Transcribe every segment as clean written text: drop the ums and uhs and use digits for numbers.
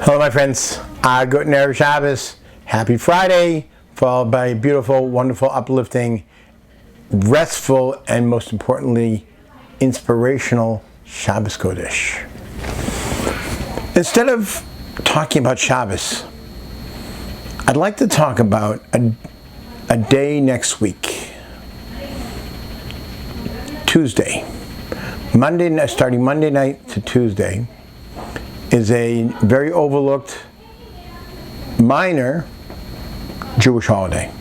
Hello my friends, Good Erev Shabbos, happy Friday, followed by a beautiful, wonderful, uplifting, restful, and most importantly, inspirational Shabbos Kodesh. Instead of talking about Shabbos, I'd like to talk about a day next week, Tuesday. Starting Monday night to Tuesday, is a very overlooked, minor Jewish holiday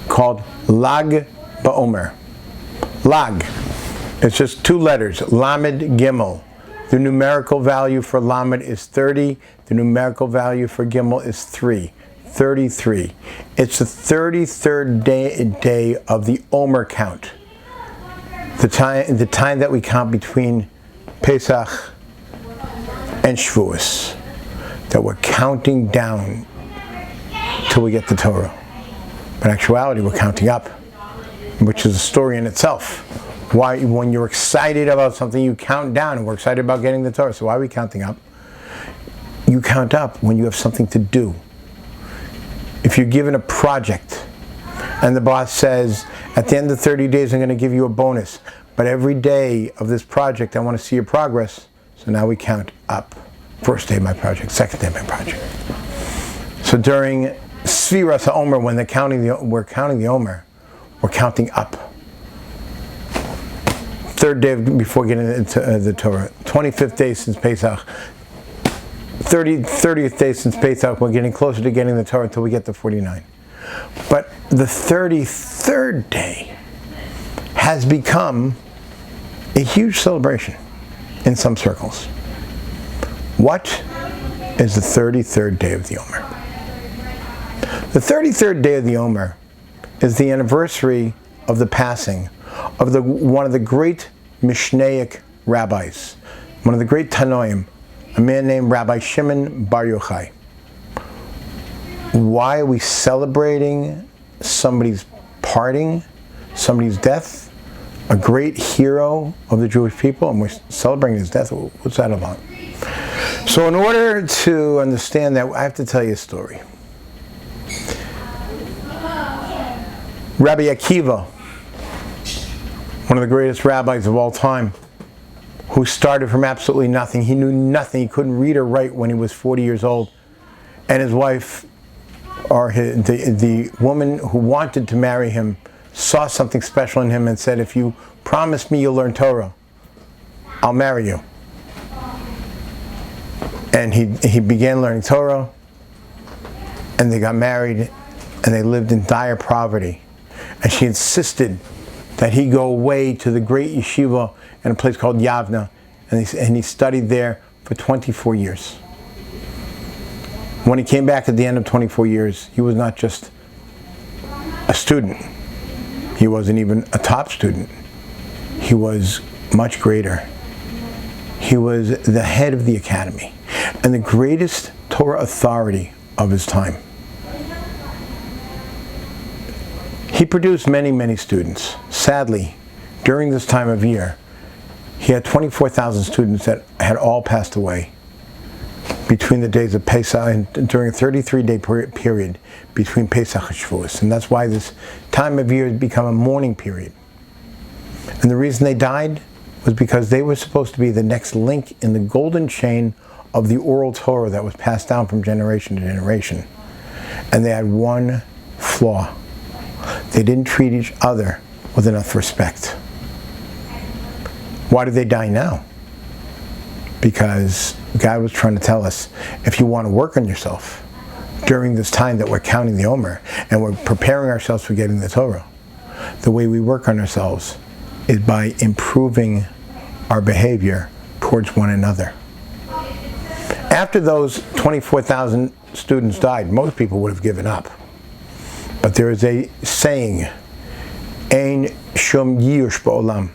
called Lag BaOmer. Lag, it's just two letters, Lamed Gimel. The numerical value for Lamed is 30, the numerical value for Gimel is 3, 33. It's the 33rd day of the Omer count. The time that we count between Pesach and Shavuos, that we're counting down till we get the Torah. But in actuality, we're counting up, which is a story in itself. Why, when you're excited about something, you count down, and we're excited about getting the Torah. So why are we counting up? You count up when you have something to do. If you're given a project, and the boss says, at the end of 30 days, I'm going to give you a bonus, but every day of this project, I want to see your progress. So now we count up. First day of my project, second day of my project. So during Sfiras HaOmer, when we're counting the Omer, we're counting up. Third day before getting into the Torah. 25th day since Pesach. 30th day since Pesach, we're getting closer to getting the Torah until we get to 49. But the 33rd day has become a huge celebration in some circles. What is the 33rd day of the Omer? The 33rd day of the Omer is the anniversary of the passing of one of the great Mishnaic rabbis, one of the great Tanoim, a man named Rabbi Shimon Bar Yochai. Why are we celebrating somebody's parting, somebody's death? A great hero of the Jewish people, and we're celebrating his death. What's that about? So in order to understand that, I have to tell you a story. Rabbi Akiva, one of the greatest rabbis of all time, who started from absolutely nothing. He knew nothing. He couldn't read or write when he was 40 years old. And his wife, or the woman who wanted to marry him, saw something special in him and said, if you promise me you'll learn Torah, I'll marry you. And he began learning Torah, and they got married, and they lived in dire poverty. And she insisted that he go away to the great yeshiva in a place called Yavna, and he studied there for 24 years. When he came back at the end of 24 years, he was not just a student. He wasn't even a top student. He was much greater. He was the head of the academy and the greatest Torah authority of his time. He produced many, many students. Sadly, during this time of year, he had 24,000 students that had all passed away between the days of Pesach and during a 33-day period between Pesach and Shavuos. And that's why this time of year has become a mourning period. And the reason they died was because they were supposed to be the next link in the golden chain of the oral Torah that was passed down from generation to generation. And they had one flaw. They didn't treat each other with enough respect. Why did they die now? Because God was trying to tell us, if you want to work on yourself during this time that we're counting the Omer and we're preparing ourselves for getting the Torah, the way we work on ourselves is by improving our behavior towards one another. After those 24,000 students died, most people would have given up. But there is a saying, Ein shum yiyush ba'olam.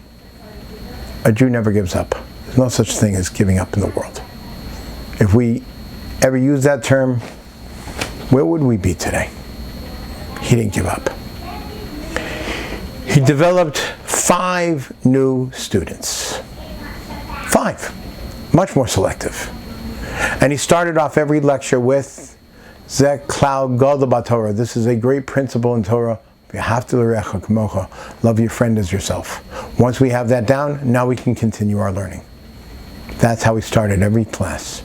A Jew never gives up. There's no such thing as giving up in the world. If we ever use that term, where would we be today? He didn't give up. He developed 5 new students. 5. Much more selective. And he started off every lecture with Zeh Klal Gadol b'Torah. This is a great principle in Torah. Love your friend as yourself. Once we have that down, now we can continue our learning. That's how we started every class.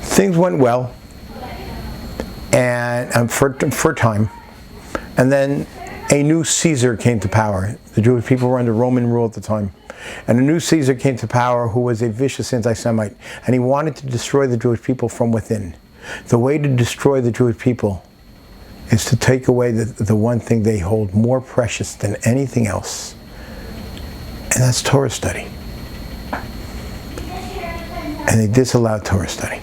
Things went well, and for a time, and then a new Caesar came to power. The Jewish people were under Roman rule at the time, and a new Caesar came to power who was a vicious anti-Semite, and he wanted to destroy the Jewish people from within. The way to destroy the Jewish people is to take away the one thing they hold more precious than anything else, and that's Torah study. And they disallowed Torah study.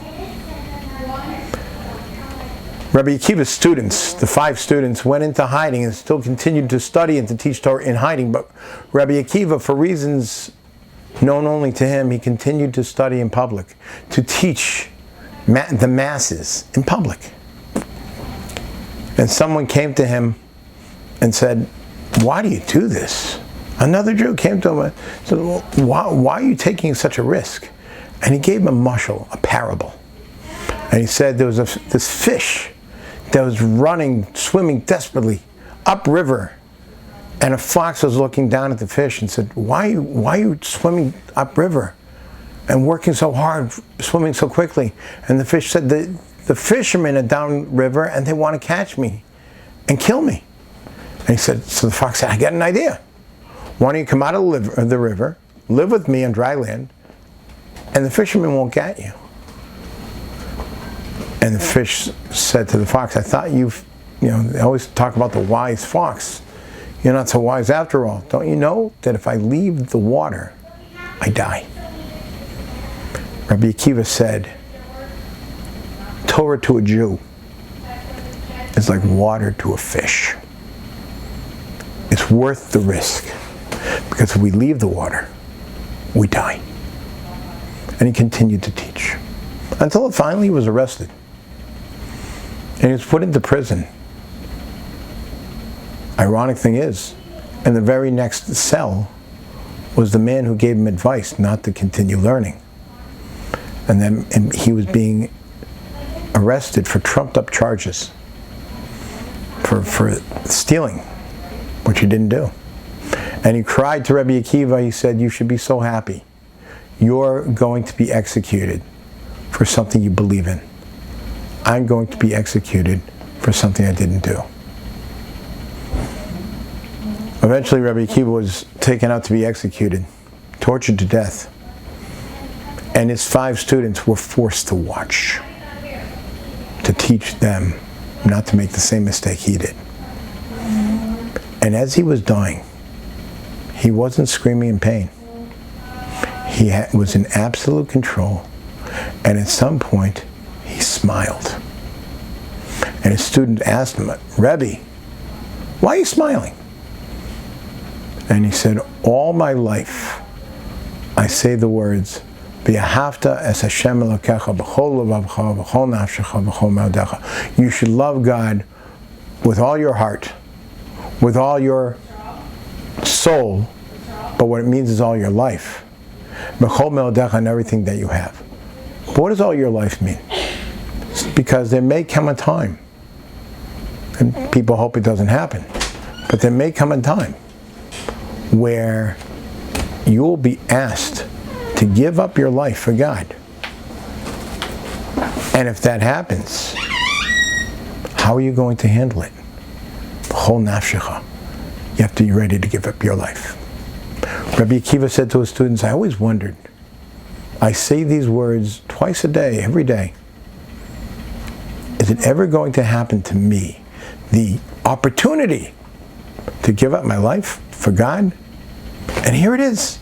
Rabbi Akiva's students, the 5 students, went into hiding and still continued to study and to teach Torah in hiding. But Rabbi Akiva, for reasons known only to him, he continued to study in public, to teach the masses in public. And someone came to him and said, "Why do you do this?" Another Jew came to him and said, "Well, why are you taking such a risk?" And he gave him a mashal, a parable. And he said there was this fish that was swimming desperately upriver, and a fox was looking down at the fish and said, why are you swimming upriver and working so hard, swimming so quickly? And the fish said, the fishermen are downriver and they want to catch me and kill me. And he said, so the fox said, I got an idea. Why don't you come out of the river, live with me on dry land, and the fishermen won't get you. And the fish said to the fox, I thought they always talk about the wise fox. You're not so wise after all. Don't you know that if I leave the water, I die? Rabbi Akiva said, Torah to a Jew is like water to a fish. It's worth the risk, because if we leave the water, we die. And he continued to teach until finally he was arrested. And he was put into prison. Ironic thing is, in the very next cell was the man who gave him advice not to continue learning. And he was being arrested for trumped up charges for stealing, which he didn't do. And he cried to Rabbi Akiva, he said, you should be so happy. You're going to be executed for something you believe in. I'm going to be executed for something I didn't do. Eventually, Rabbi Akiva was taken out to be executed, tortured to death. And his 5 students were forced to watch, to teach them not to make the same mistake he did. And as he was dying, he wasn't screaming in pain. He was in absolute control. And at some point, he smiled. And his student asked him, Rebbe, why are you smiling? And he said, all my life, I say the words, V'ahavta es Hashem Elokecha b'chol levavcha v'chol nafshecha v'chol me'odecha. You should love God with all your heart, with all your soul, but what it means is all your life. V'chol me'odecha, and everything that you have. But what does all your life mean? Because there may come a time, and people hope it doesn't happen, but there may come a time where you'll be asked to give up your life for God. And if that happens, how are you going to handle it? B'chol nafshecha. You have to be ready to give up your life. Rabbi Akiva said to his students, I always wondered, I say these words twice a day, every day. Is it ever going to happen to me, the opportunity to give up my life for God? And here it is.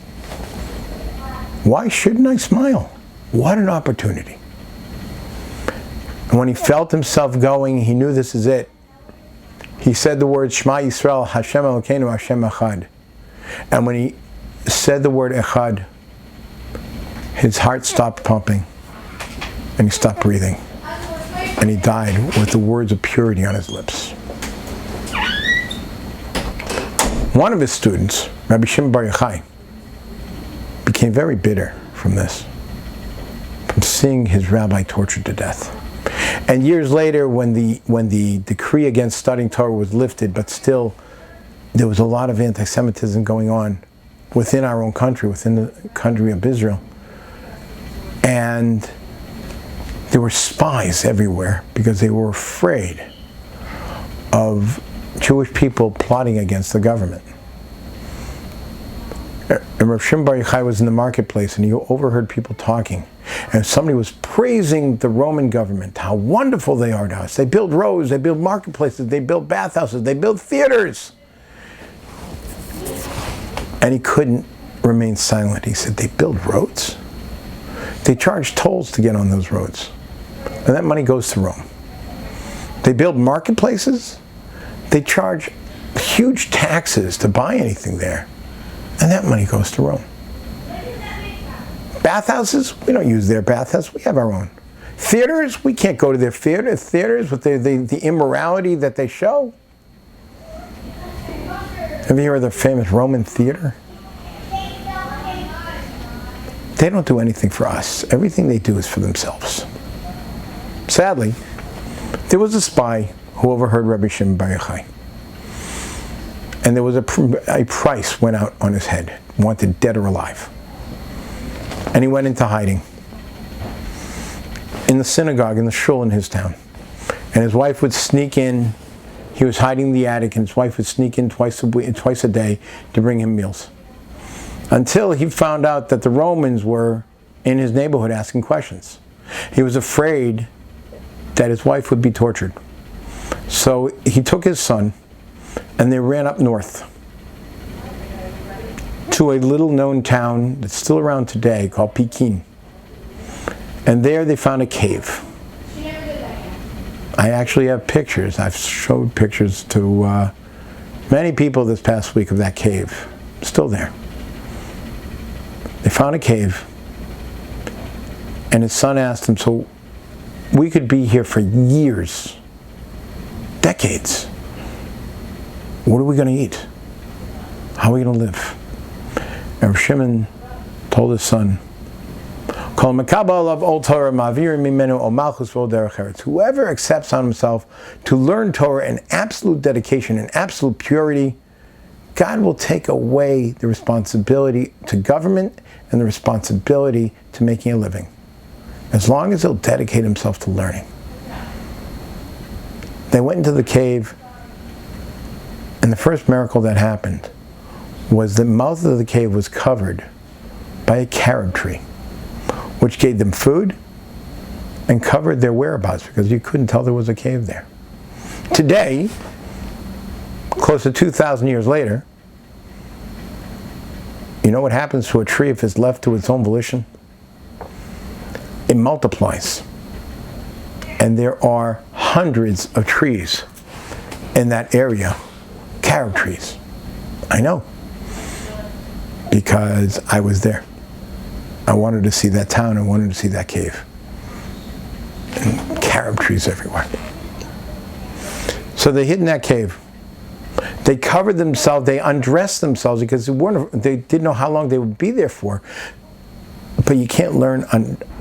Why shouldn't I smile? What an opportunity. And when he felt himself going, he knew this is it. He said the word Shema Yisrael, Hashem Elokeinu, Hashem Echad. And when he said the word Echad, his heart stopped pumping and he stopped breathing. And he died with the words of purity on his lips. One of his students, Rabbi Shimon Bar Yochai, became very bitter from this. seeing his rabbi tortured to death. And years later, when the decree against studying Torah was lifted, but still there was a lot of anti-Semitism going on within our own country, within the country of Israel. And there were spies everywhere because they were afraid of Jewish people plotting against the government. And Rav Shimon Bar Yochai was in the marketplace and he overheard people talking. And somebody was praising the Roman government, how wonderful they are to us. They build roads, they build marketplaces, they build bathhouses, they build theaters. And he couldn't remain silent. He said, they build roads? They charge tolls to get on those roads. And that money goes to Rome. They build marketplaces? They charge huge taxes to buy anything there. And that money goes to Rome. Bathhouses? We don't use their bathhouses. We have our own. Theaters? We can't go to their theaters with the immorality that they show. Have you heard of the famous Roman theater? They don't do anything for us. Everything they do is for themselves. Sadly, there was a spy who overheard Rabbi Shimon Bar Yochai. And there was a price went out on his head, wanted dead or alive. And he went into hiding in the synagogue, in the shul in his town. And his wife would sneak in. He was hiding in the attic, and his wife would sneak in twice a day to bring him meals. Until he found out that the Romans were in his neighborhood asking questions. He was afraid that his wife would be tortured. So he took his son, and they ran up north to a little known town that's still around today called Pekin. And there they found a cave. I actually have pictures. I've showed pictures to many people this past week of that cave. Still there. They found a cave, and his son asked him, so we could be here for years, decades. What are we going to eat? How are we going to live? And Shimon told his son, whoever accepts on himself to learn Torah in absolute dedication and absolute purity, God will take away the responsibility to government and the responsibility to making a living, as long as he'll dedicate himself to learning. They went into the cave, and the first miracle that happened was the mouth of the cave was covered by a carob tree, which gave them food and covered their whereabouts because you couldn't tell there was a cave there. Today, close to 2,000 years later, you know what happens to a tree if it's left to its own volition? It multiplies. And there are hundreds of trees in that area, carob trees. I know, because I was there. I wanted to see that town, I wanted to see that cave. And carob trees everywhere. So they hid in that cave. They covered themselves, they undressed themselves because they didn't know how long they would be there for. But you can't learn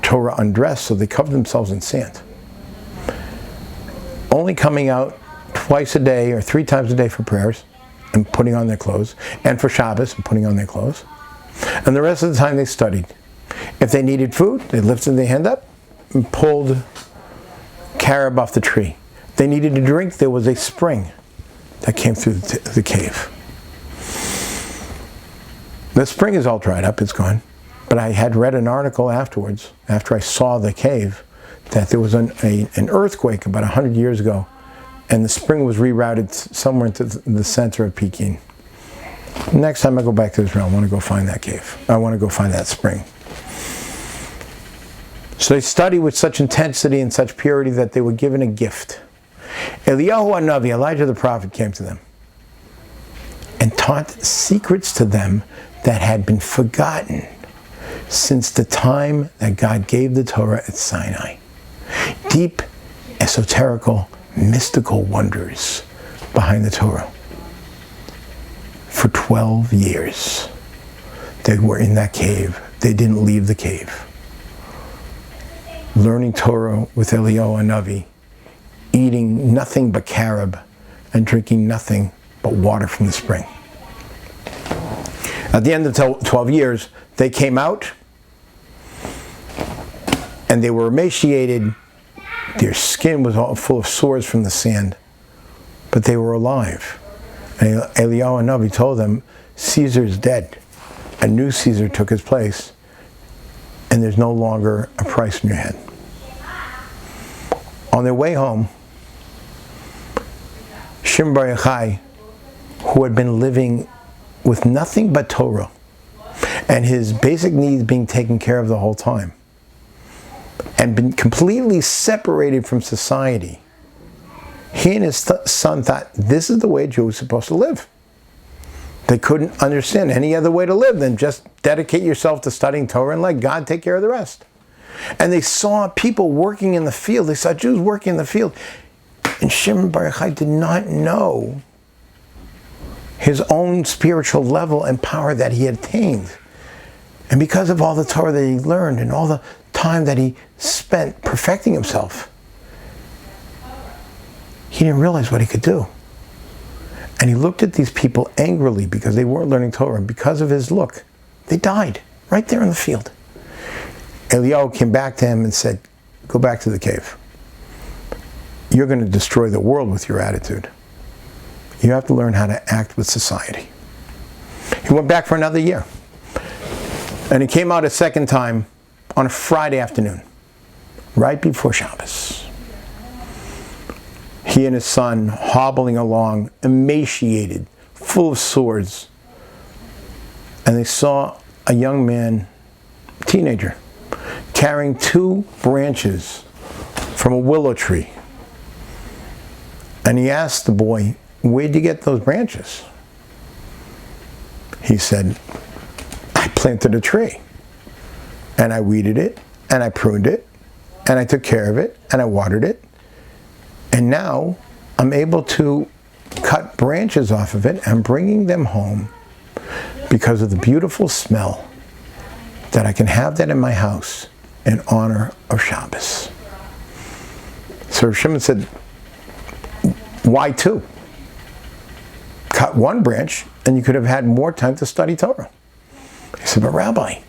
Torah undressed, so they covered themselves in sand. Only coming out twice a day or 3 times a day for prayers and putting on their clothes, and for Shabbos and putting on their clothes. And the rest of the time they studied. If they needed food, they lifted their hand up and pulled carob off the tree. If they needed a drink, there was a spring that came through the cave. The spring is all dried up, it's gone. But I had read an article afterwards, after I saw the cave, that there was an earthquake about 100 years ago, and the spring was rerouted somewhere into the center of Pekin. Next time I go back to Israel, I want to go find that cave. I want to go find that spring. So they studied with such intensity and such purity that they were given a gift. Eliyahu HaNavi, Elijah the prophet, came to them and taught secrets to them that had been forgotten since the time that God gave the Torah at Sinai. Deep, esoterical, mystical wonders behind the Torah. For 12 years, they were in that cave. They didn't leave the cave. learning Torah with Eliyahu Hanavi, eating nothing but carob, and drinking nothing but water from the spring. At the end of 12 years, they came out, and they were emaciated. Their skin was all full of sores from the sand, but they were alive. And Eliyahu Hanavi told them, Caesar is dead. A new Caesar took his place, and there's no longer a price in your head. On their way home, Shimon Bar Yochai, who had been living with nothing but Torah, and his basic needs being taken care of the whole time, and been completely separated from society, he and his son thought this is the way a Jew is supposed to live. They couldn't understand any other way to live than just dedicate yourself to studying Torah and let God take care of the rest. And they saw people working in the field. They saw Jews working in the field. And Shimon Bar Yochai did not know his own spiritual level and power that he had attained. And because of all the Torah that he learned and all the time that he spent perfecting himself, he didn't realize what he could do. And he looked at these people angrily because they weren't learning Torah. And because of his look, they died right there in the field. Eliyahu came back to him and said, go back to the cave. You're going to destroy the world with your attitude. You have to learn how to act with society. He went back for another year. And he came out a second time on a Friday afternoon, right before Shabbos. He and his son hobbling along, emaciated, full of sores. And they saw a young man, teenager, carrying 2 branches from a willow tree. And he asked the boy, where'd you get those branches? He said, I planted a tree. And I weeded it, and I pruned it, and I took care of it, and I watered it. And now I'm able to cut branches off of it and bringing them home because of the beautiful smell that I can have that in my house in honor of Shabbos. So Shimon said, why 2? Cut 1 branch and you could have had more time to study Torah. He said, but Rabbi,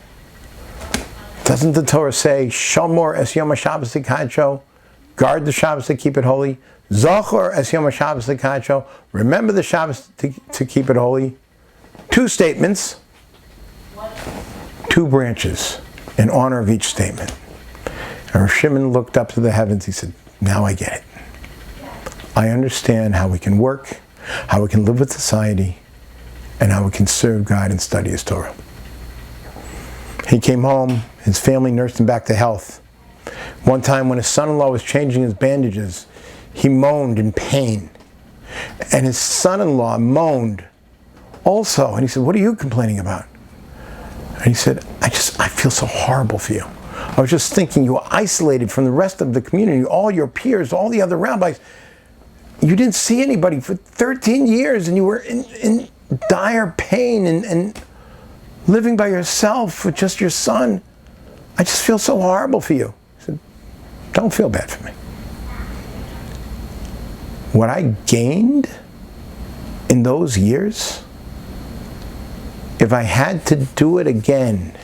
doesn't the Torah say, Shomor es Yom HaShabbos L'Kadsho, guard the Shabbos to keep it holy. Zochor es Yom HaShabbos L'Kadsho, remember the Shabbos to keep it holy. 2 statements, 2 branches in honor of each statement. And Shimon looked up to the heavens. He said, now I get it. I understand how we can work, how we can live with society, and how we can serve God and study His Torah. He came home. His family nursed him back to health. One time when his son-in-law was changing his bandages, he moaned in pain. And his son-in-law moaned also. And he said, what are you complaining about? And he said, I feel so horrible for you. I was just thinking you were isolated from the rest of the community, all your peers, all the other rabbis. You didn't see anybody for 13 years and you were in dire pain and living by yourself with just your son. I just feel so horrible for you. I said, don't feel bad for me. What I gained in those years, if I had to do it again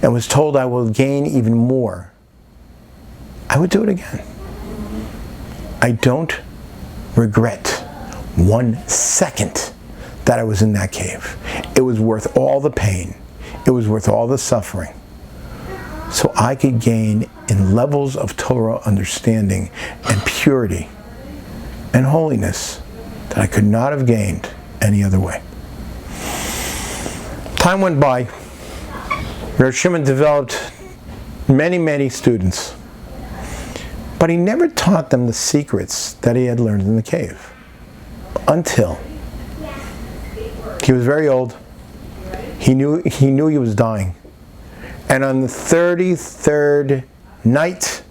and was told I will gain even more, I would do it again. I don't regret 1 second that I was in that cave. It was worth all the pain. It was worth all the suffering. So I could gain in levels of Torah understanding and purity and holiness that I could not have gained any other way. Time went by. Rabbi Shimon developed many, many students. But he never taught them the secrets that he had learned in the cave. Until he was very old. He knew he was dying. And on the 33rd night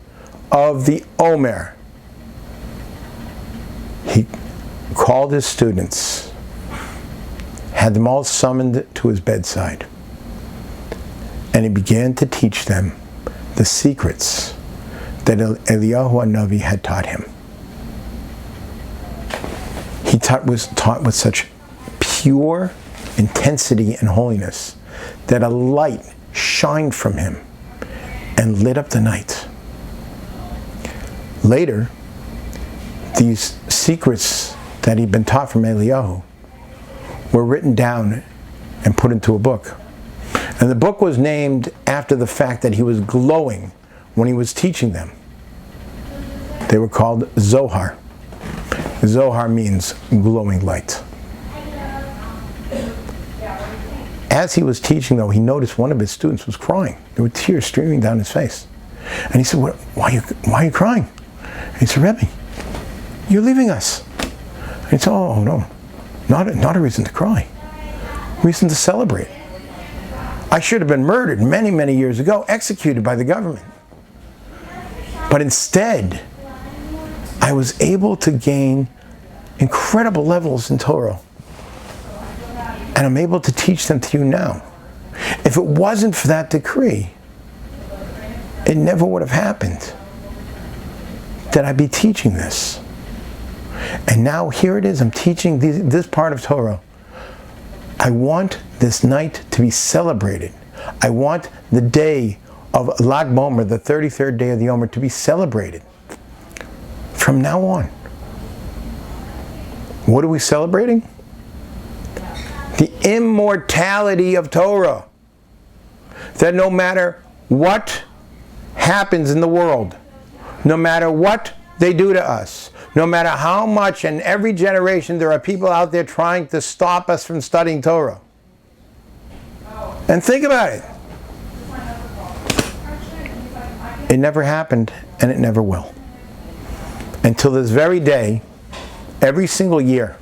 of the Omer, he called his students, had them all summoned to his bedside, and he began to teach them the secrets that Eliyahu HaNavi had taught him. He was taught with such pure intensity and holiness that a light shined from him and lit up the night. Later, these secrets that he'd been taught from Eliyahu were written down and put into a book. And the book was named after the fact that he was glowing when he was teaching them. They were called Zohar. Zohar means glowing light. As he was teaching, though, he noticed one of his students was crying. There were tears streaming down his face. And he said, why are you crying? And he said, Rebbe, you're leaving us. And he said, oh, no, not a reason to cry. Reason to celebrate. I should have been murdered many, many years ago, executed by the government. But instead, I was able to gain incredible levels in Torah. And I'm able to teach them to you now. If it wasn't for that decree, it never would have happened that I'd be teaching this. And now here it is, I'm teaching this part of Torah. I want this night to be celebrated. I want the day of Lag BaOmer, the 33rd day of the Omer, to be celebrated from now on. What are we celebrating? The immortality of Torah. That no matter what happens in the world, no matter what they do to us, no matter how much in every generation there are people out there trying to stop us from studying Torah. And think about it. It never happened, and it never will. Until this very day, every single year,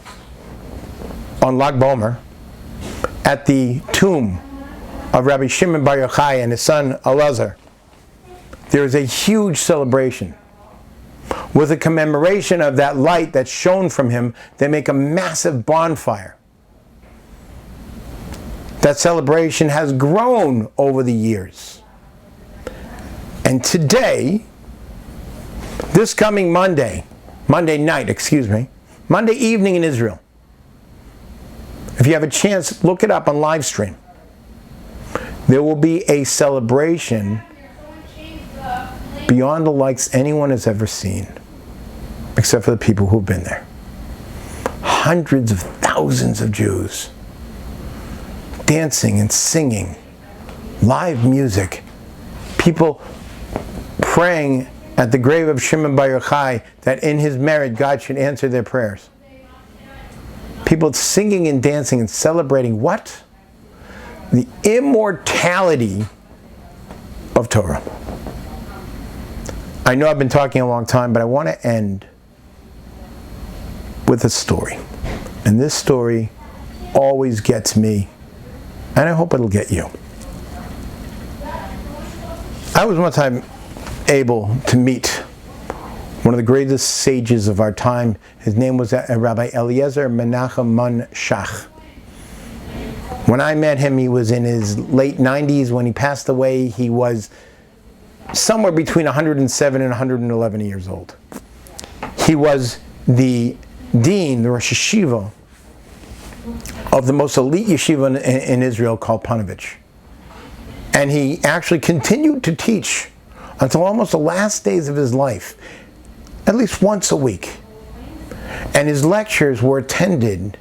on Lag BaOmer, at the tomb of Rabbi Shimon Bar Yochai and his son Elazar, there is a huge celebration. With a commemoration of that light that shone from him, they make a massive bonfire. That celebration has grown over the years. And today, this coming Monday evening in Israel, if you have a chance, look it up on live stream. There will be a celebration beyond the likes anyone has ever seen, except for the people who've been there. Hundreds of thousands of Jews dancing and singing, live music, people praying at the grave of Shimon Bar Yochai that in his merit God should answer their prayers. People singing and dancing and celebrating what? The immortality of Torah. I know I've been talking a long time, but I want to end with a story. And this story always gets me, and I hope it'll get you. I was one time able to meet one of the greatest sages of our time. His name was Rabbi Eliezer Menachem Mun Shach. When I met him, he was in his late 90s. When he passed away, he was somewhere between 107 and 111 years old. He was the dean, the Rosh Yeshiva, of the most elite yeshiva in Israel called Panovich. And he actually continued to teach until almost the last days of his life, at least once a week. And his lectures were attended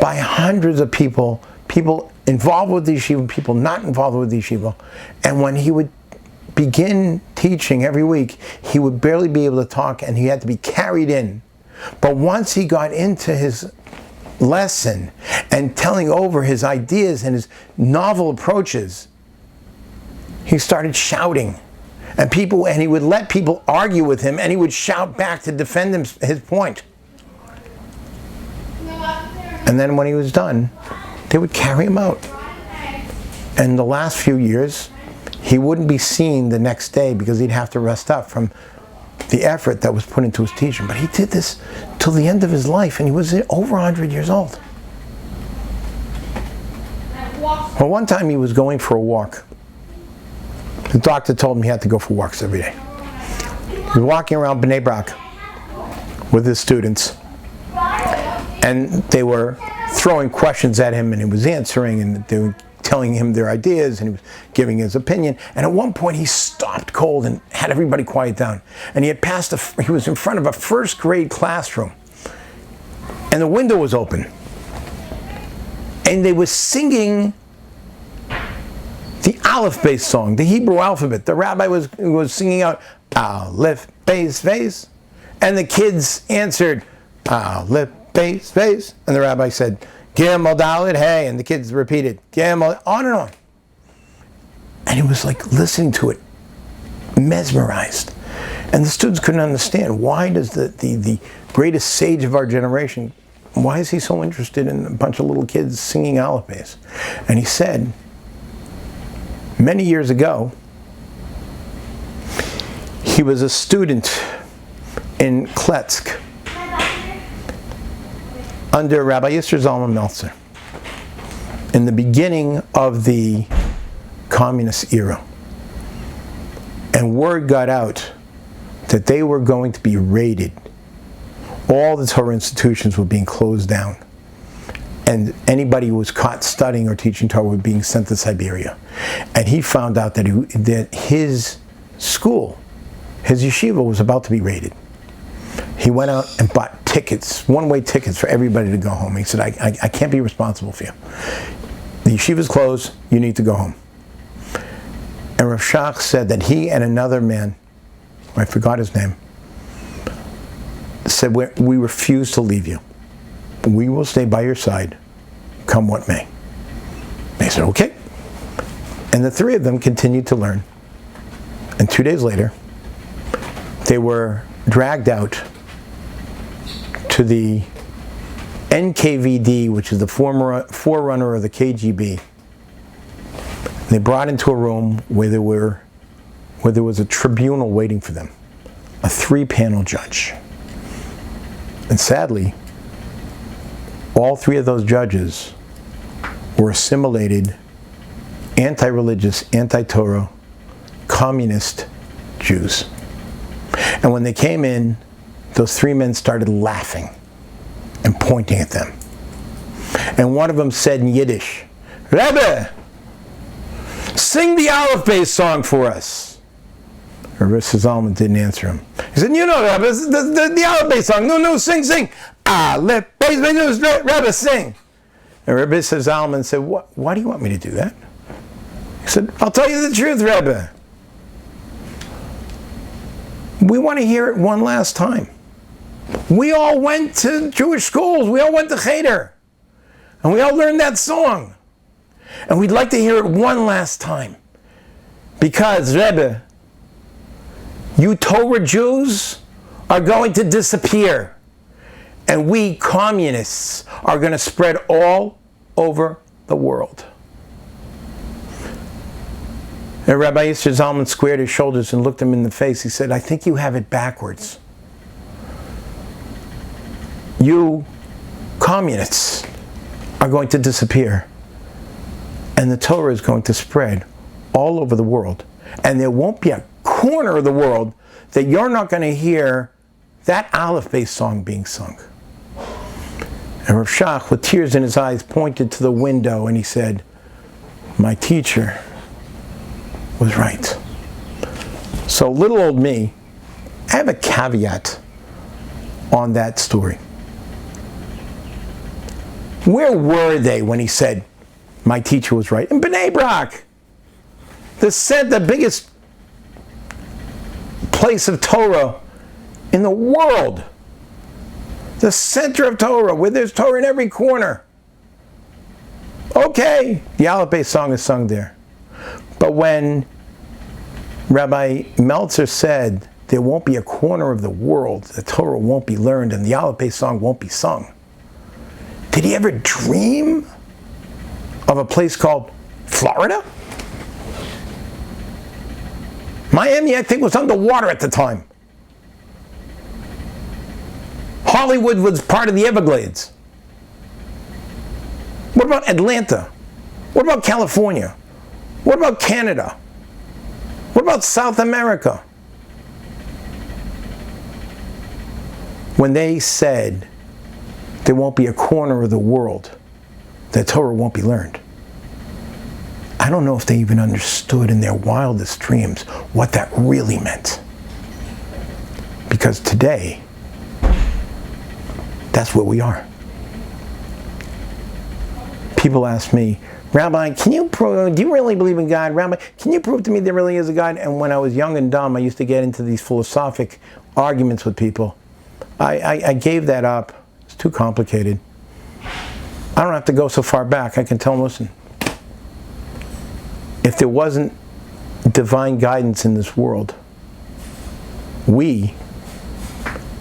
by hundreds of people involved with the yeshiva, people not involved with the yeshiva. And when he would begin teaching every week, he would barely be able to talk and he had to be carried in. But once he got into his lesson and telling over his ideas and his novel approaches, he started shouting. And he would let people argue with him and he would shout back to defend his point. And then when he was done, they would carry him out. And the last few years, he wouldn't be seen the next day because he'd have to rest up from the effort that was put into his teaching. But he did this till the end of his life, and he was over 100 years old. Well, one time he was going for a walk. The doctor told him he had to go for walks every day. He was walking around Bnei Brak with his students, and they were throwing questions at him, and he was answering, and they were telling him their ideas, and he was giving his opinion. And at one point, he stopped cold and had everybody quiet down. And he was in front of a first grade classroom, and the window was open, and they were singing the Aleph-based song, the Hebrew alphabet. The rabbi was singing out Aleph, Beis, Beis, and the kids answered Aleph, Beis, Beis, and the rabbi said Gimel, Dalet, Hey, and the kids repeated Gimel, on and on. And he was like listening to it, mesmerized. And the students couldn't understand, why does the greatest sage of our generation, why is he so interested in a bunch of little kids singing Aleph? And he said, many years ago, he was a student in Kletsk under Rabbi Yisroel Bodkins in the beginning of the communist era. And word got out that they were going to be raided. All the Torah institutions were being closed down. And anybody who was caught studying or teaching Torah was being sent to Siberia. And he found out that his school, his yeshiva, was about to be raided. He went out and bought tickets, one-way tickets for everybody to go home. He said, I can't be responsible for you. The yeshiva's closed, you need to go home. And Rav Shach said that he and another man, I forgot his name, said, we refuse to leave you. We will stay by your side, come what may. They said, okay. And the three of them continued to learn. And 2 days later, they were dragged out to the NKVD, which is the forerunner of the KGB. They brought into a room where there was a tribunal waiting for them, a 3-panel judge. And sadly, all 3 of those judges were assimilated, anti-religious, anti-Torah, communist Jews. And when they came in, those 3 men started laughing and pointing at them. And one of them said in Yiddish, Rebbe, sing the Aleph-based song for us. Rabbi Zalman didn't answer him. He said, you know, Rebbe, the Aleph-based song. No, sing. Aleph-based, Rebbe, sing. And Rabbi Zalman said, why do you want me to do that? He said, I'll tell you the truth, Rebbe. We want to hear it one last time. We all went to Jewish schools. We all went to Cheder. And we all learned that song. And we'd like to hear it one last time. Because, Rebbe, you Torah Jews are going to disappear. And we communists are going to spread all over the world. And Rabbi Yisroel Zalman squared his shoulders and looked him in the face. He said, I think you have it backwards. You communists are going to disappear. And the Torah is going to spread all over the world. And there won't be a corner of the world that you're not going to hear that Aleph-based song being sung. And Rav Shach, with tears in his eyes, pointed to the window and he said, my teacher was right. So little old me, I have a caveat on that story. Where were they when he said, my teacher was right? In Bnei Brak, the biggest place of Torah in the world. The center of Torah, where there's Torah in every corner. Okay, the Aleph-based song is sung there. But when Rabbi Meltzer said there won't be a corner of the world the Torah won't be learned and the Aleph-based song won't be sung, did he ever dream of a place called Florida? Miami, I think, was underwater at the time. Hollywood was part of the Everglades. What about Atlanta? What about California? What about Canada? What about South America? when they said there won't be a corner of the world that Torah won't be learned, I don't know if they even understood in their wildest dreams what that really meant. Because today, that's where we are. People ask me, Rabbi, do you really believe in God? Rabbi, can you prove to me there really is a God? And when I was young and dumb, I used to get into these philosophic arguments with people. I gave that up. It's too complicated. I don't have to go so far back. I can tell them, listen, if there wasn't divine guidance in this world, we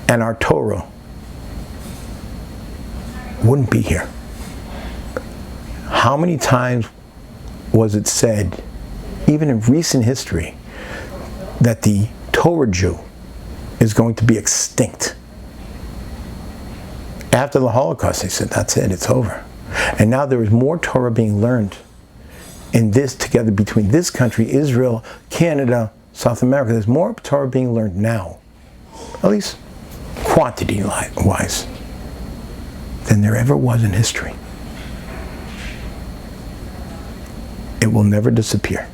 and our Torah wouldn't be here. How many times was it said, even in recent history, that the Torah Jew is going to be extinct? After the Holocaust, they said, that's it, it's over. And now there is more Torah being learned in this together between this country, Israel, Canada, South America. There's more Torah being learned now, at least quantity-wise, than there ever was in history. It will never disappear,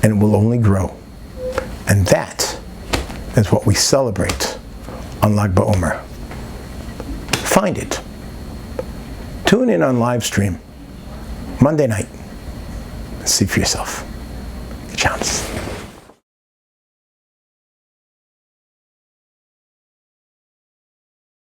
and it will only grow. And that is what we celebrate on Lag BaOmer. Find it. Tune in on live stream Monday night. See for yourself. Chance.